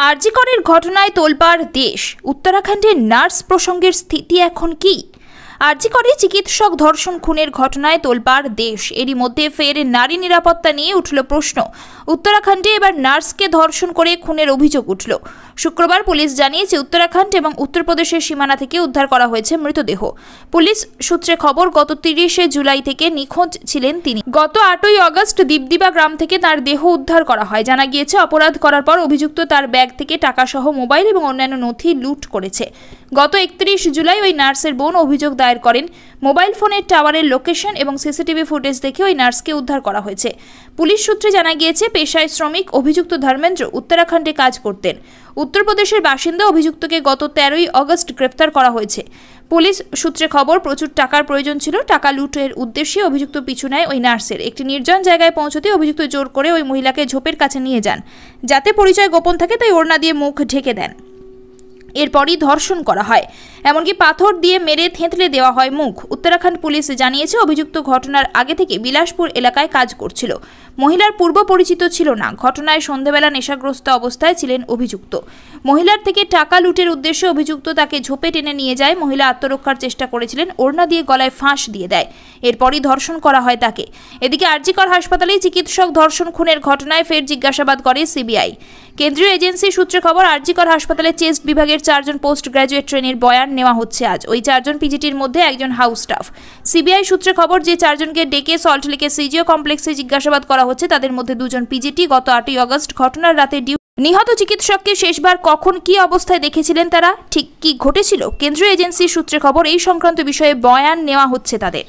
আরজি করের ঘটনায় তোলপাড় দেশ। উত্তরাখণ্ডের নার্স প্রসঙ্গের স্থিতি এখন কি? আরজি করে চিকিৎসক ধর্ষণ খুনের ঘটনায় তোলপাড় দেশ। এরই মধ্যে ফের নারী নিরাপত্তা নিয়ে উঠল প্রশ্ন। উত্তরাখণ্ডে এবার নার্সকে ধর্ষণ করে খুনের অভিযোগ উঠল। শুক্রবার পুলিশ জানিয়েছে, উত্তরাখণ্ড এবং উত্তরপ্রদেশের সীমানা থেকে উদ্ধার করা হয়েছে মৃতদেহ। পুলিশ সূত্রে খবর, গত 30 জুলাই থেকে নিখোঁজ ছিলেন তিনি। গত 8ই আগস্ট দীপদিবা গ্রাম থেকে তার দেহ উদ্ধার করা হয়। জানা গিয়েছে, অপরাধ করার পর অভিযুক্ত তার ব্যাগ থেকে টাকাসহ মোবাইল এবং অন্যান্য নথি লুট করেছে। গত 31 জুলাই ওই নার্সের বোন অভিযোগ দায়ের করেন। মোবাইল ফোনের টাওয়ারের লোকেশন এবং সিসিটিভি ফুটেজ দেখে ওই নার্সকে উদ্ধার করা হয়েছে। পুলিশ সূত্রে জানা গিয়েছে, পেশায় শ্রমিক অভিযুক্ত ধর্মেন্দ্র উত্তরাখণ্ডে কাজ করতেন। উত্তরপ্রদেশের বাসিন্দা অভিযুক্তকে গত 13ই আগস্ট গ্রেফতার করা হয়েছে। পুলিশ সূত্রে খবর, প্রচুর টাকার প্রয়োজন ছিল। টাকা লুটের উদ্দেশ্যে অভিযুক্ত পিছু নেয় ওই নার্সের। একটি নির্জন জায়গায় পৌঁছতে অভিযুক্ত জোর করে ওই মহিলাকে ঝোপের কাছে নিয়ে যান। যাতে পরিচয় গোপন থাকে তাই ওড়না দিয়ে মুখ ঢেকে দেন। এরপরই ধর্ষণ করা হয়, এমনকি পাথর দিয়ে মেরে থেঁতলে দেওয়া হয় মুখ। উত্তরাখণ্ড পুলিশ জানিয়েছে, অভিযুক্ত ঘটনার আগে থেকে বিলাসপুর এলাকায় কাজ করছিল। মহিলার পূর্ব পরিচিত ছিল না। ঘটনায় সন্ধ্যাবেলা নেশাগ্রস্ত অবস্থায় ছিলেন অভিযুক্ত। মহিলার থেকে টাকা লুটের উদ্দেশ্যে অভিযুক্ত তাকে ঝোপে টেনে নিয়ে যায়। মহিলা আত্মরক্ষার চেষ্টা করেছিলেন, ওড়না দিয়ে গলায় ফাঁস দিয়ে দেয়। এরপরই ধর্ষণ করা হয় তাকে। এদিকে আরজি কর হাসপাতালে চিকিৎসক ধর্ষণ খুনের ঘটনায় ফের জিজ্ঞাসাবাদ করে সিবিআই। কেন্দ্রীয় এজেন্সি সূত্রে খবর, আরজি কর হাসপাতালে চেস্ট বিভাগের 4 জন পোস্ট গ্র্যাজুয়েট ট্রেনির বয়ান নেওয়া হচ্ছে আজ। ওই 4 জন পিজিটির মধ্যে একজন হাউস স্টাফ। সিবিআই সূত্রে খবর, যে 4 জনকে ডেকে সল্টলেকের সিজিও কমপ্লেক্সে জিজ্ঞাসাবাদ করা হচ্ছে তাদের মধ্যে 2 জন পিজিটি। গত 8ই আগস্ট ঘটনার রাতে নিহত চিকিৎসককে শেষবার কখন কি অবস্থায় দেখেছিলেন তারা, ঠিক কি ঘটেছিল, কেন্দ্রীয় এজেন্সি সূত্রে খবর এই সংক্রান্ত বিষয়ে বয়ান নেওয়া হচ্ছে তাদের।